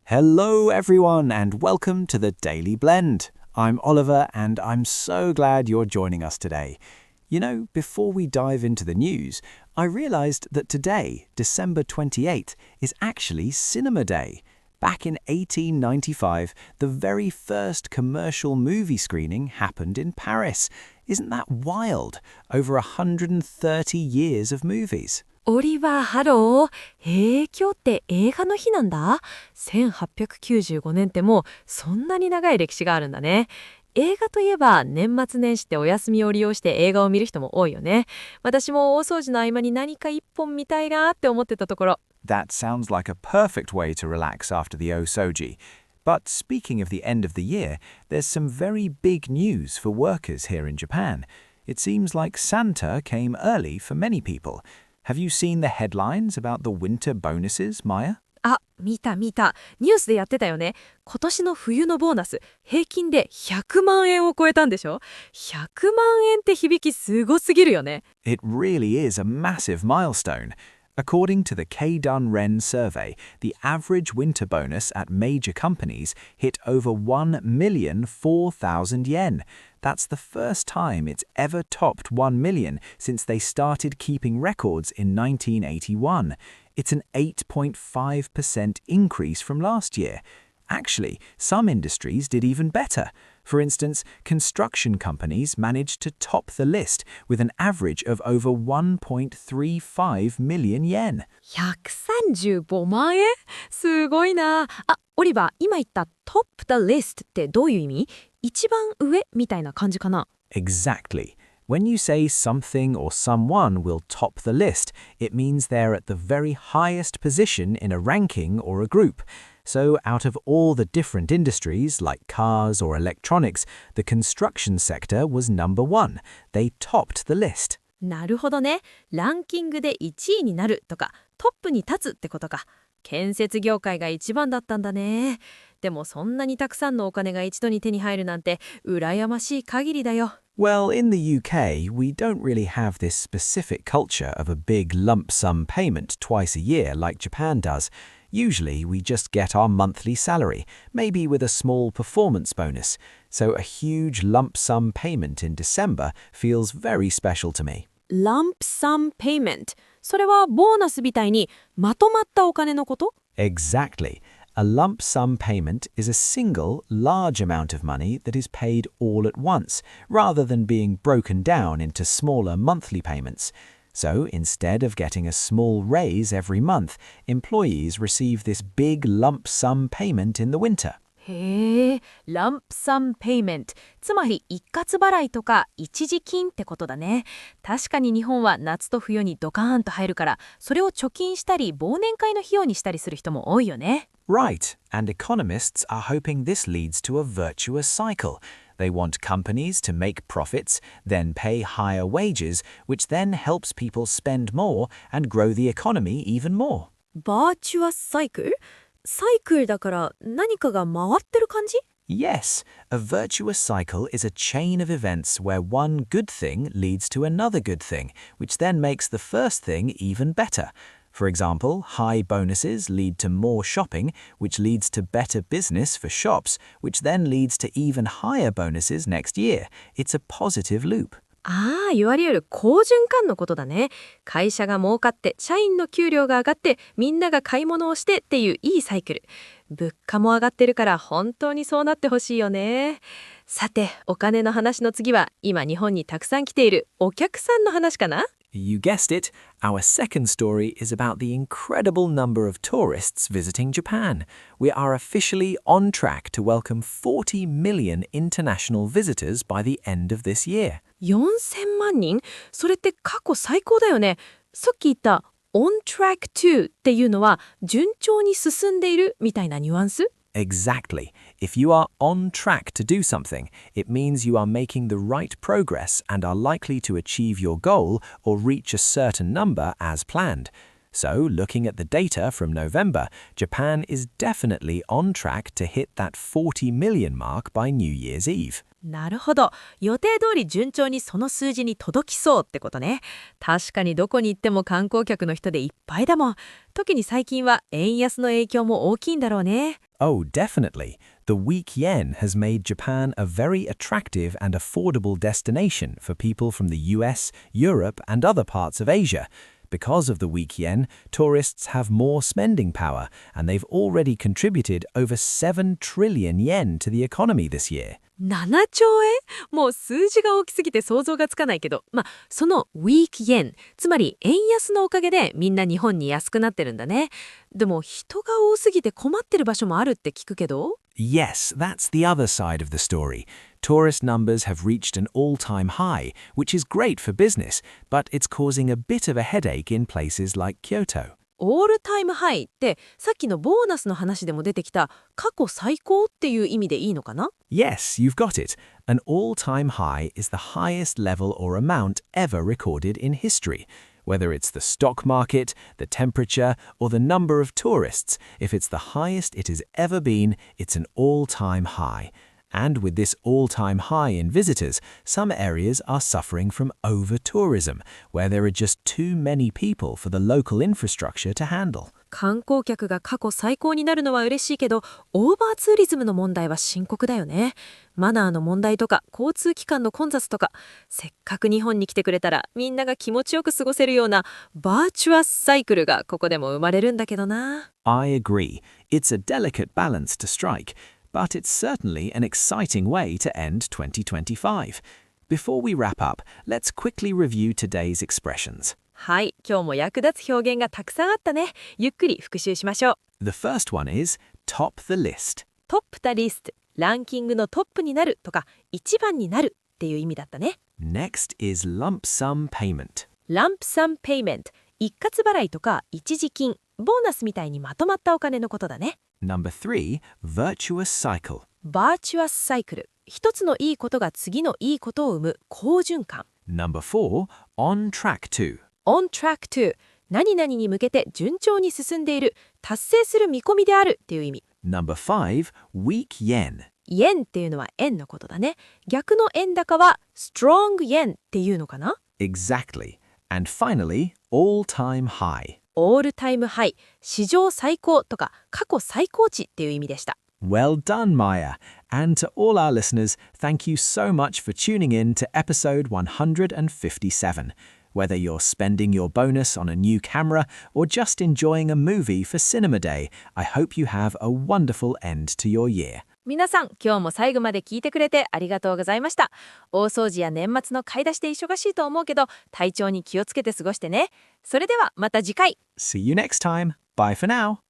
Hello everyone and welcome to the Daily Blend. I'm Oliver and I'm so glad you're joining us today. You know, before we dive into the news, I realized that today, December 28th, is actually Cinema Day. Back in 1895, the very first commercial movie screening happened in Paris. Isn't that wild? Over 130 years of movies. オリバー、ハロー。今日って映画の日なんだ。1895年ってもうそんなに長い歴史があるんだね。映画といえば年末年始ってお休みを利用して映画を見る人も多いよね。私も大掃除の合間に何か一本見たいなって思ってたところ。That sounds like a perfect way to relax after the Osoji. But speaking of the end of the year, there's some very big news for workers here in Japan. It seems like Santa came early for many people. Have you seen the headlines about the winter bonuses, Maya? 見た。ニュースでやってたよね。今年の冬のボーナス、平均で100万円を超えたんでしょ？ 100 万円って響きすごすぎるよね。It really is a massive milestone. According to the K-Dun-Ren survey, the average winter bonus at major companies hit over 1,004,000 yen. That's the first time it's ever topped 1 million since they started keeping records in 1981. It's an 8.5% increase from last year. Actually, some industries did even better. For instance, construction companies managed to top the list with an average of over 1.35 million yen. 135万円？すごいな。オリバー、今言った top the list ってどういう意味？一番上みたいな感じかな？ Exactly. When you say something or someone will top the list, it means they're at the very highest position in a ranking or a group. So out of all the different industries like cars or electronics, the construction sector was number one. They topped the list. なるほどね。ランキングで1位になるとか、トップに立つってことか。建設業界が一番だったんだね。でもそんなにたくさんのお金が一度に手に入るなんて羨ましい限りだよ。Well, in the UK, we don't really have this specific culture of a big lump sum payment twice a year like Japan does. Usually, we just get our monthly salary, maybe with a small performance bonus. So a huge lump sum payment in December feels very special to me. lump sum payment。それはボーナスみたいにまとまったお金のこと？ Exactly. A lump sum payment is a single, large amount of money that is paid all at once, rather than being broken down into smaller monthly payments. So instead of getting a small raise every month, employees receive this big lump sum payment in the winter. へえ、lump sum payment。つまり一括払いとか一時金ってことだね。確かに日本は夏と冬にドカーンと入るから、それを貯金したり忘年会の費用にしたりする人も多いよね。Right, and economists are hoping this leads to a virtuous cycle. They want companies to make profits, then pay higher wages, which then helps people spend more and grow the economy even more. virtuous cycle？ サイクルだから何かが回ってる感じ？ Yes, a virtuous cycle is a chain of events where one good thing leads to another good thing, which then makes the first thing even better. For example, high bonuses lead to more shopping, which leads to better business for shops, which then leads to even higher bonuses next year. It's a positive loop. いわゆる好循環のことだね。会社が儲かって社員の給料が上がってみんなが買い物をしてっていういいサイクル。物価も上がってるから本当にそうなってほしいよね。さて、お金の話の次は今日本にたくさん来ているお客さんの話かな？ You guessed it, our second story is about the incredible number of tourists visiting Japan. We are officially on track to welcome 40 million international visitors by the end of this year. 4000万人？それって過去最高だよね。さっき言った on track to っていうのは順調に進んでいるみたいなニュアンス？ Exactly. If you are on track to do something, it means you are making the right progress and are likely to achieve your goal or reach a certain number as planned. So, looking at the data from November, Japan is definitely on track to hit that 40 million mark by New Year's Eve. なるほど。予定通り順調にその数字に届きそうってことね。確かにどこに行っても観光客の人でいっぱいだもん。特に最近は円安の影響も大きいんだろうね。Oh, definitely. The weak yen has made Japan a very attractive and affordable destination for people from the US, Europe, and other parts of Asia. Because of the weak yen, tourists have more spending power, and they've already contributed over 7 trillion yen to the economy this year. 7兆円？もう数字が大きすぎて想像がつかないけど、その weak yen、つまり円安のおかげでみんな日本に安くなってるんだね。でも人が多すぎて困ってる場所もあるって聞くけど？ Yes, that's the other side of the story. Tourist numbers have reached an all-time high, which is great for business, but it's causing a bit of a headache in places like Kyoto. オールタイムハイってさっきのボーナスの話でも出てきた過去最高っていう意味でいいのかな？ Yes, you've got it. An all-time high is the highest level or amount ever recorded in history. Whether it's the stock market, the temperature, or the number of tourists, if it's the highest it has ever been, it's an all-time high. And with this all-time high in visitors, some areas are suffering from over-tourism, where there are just too many people for the local infrastructure to handle. 観光客が過去最高になるのは嬉しいけど、オーバーツーリズムの問題は深刻だよね。マナーの問題とか、交通機関の混雑とか、せっかく日本に来てくれたら、みんなが気持ちよく過ごせるようなバーチュアスサイクルがここでも生まれるんだけどな。I agree. It's a delicate balance to strike, but it's certainly an exciting way to end 2025. Before we wrap up, let's quickly review today's expressions. はい、今日も役立つ表現がたくさんあったね。ゆっくり復習しましょう。The first one is top the list. トップたリスト、ランキングのトップになるとか、一番になるっていう意味だったね。Next is lump sum payment. ランプサムペイメント、一括払いとか一時金、ボーナスみたいにまとまったお金のことだね。Number 3, virtuous cycle. バーチュアスサイクル、一つのいいことが次のいいことを生む好循環。Number 4, on track to. on track to、何々に向けて順調に進んでいる、達成する見込みであるっていう意味。Number 5, weak yen. イエンっていうのは円のことだね。逆の円高は strong yen っていうのかな？ Exactly. And finally, all-time high. オールタイムハイ、史上最高とか過去最高値っていう意味でした。Well done, Maya. And to all our listeners, thank you so much for tuning in to episode 157. Whether you're spending your bonus on a new camera or just enjoying a movie for Cinema Day, I hope you have a wonderful end to your year. 皆さん、今日も最後まで聞いてくれてありがとうございました。大掃除や年末の買い出しで忙しいと思うけど、体調に気をつけて過ごしてね。それではまた次回。See you next time. Bye for now.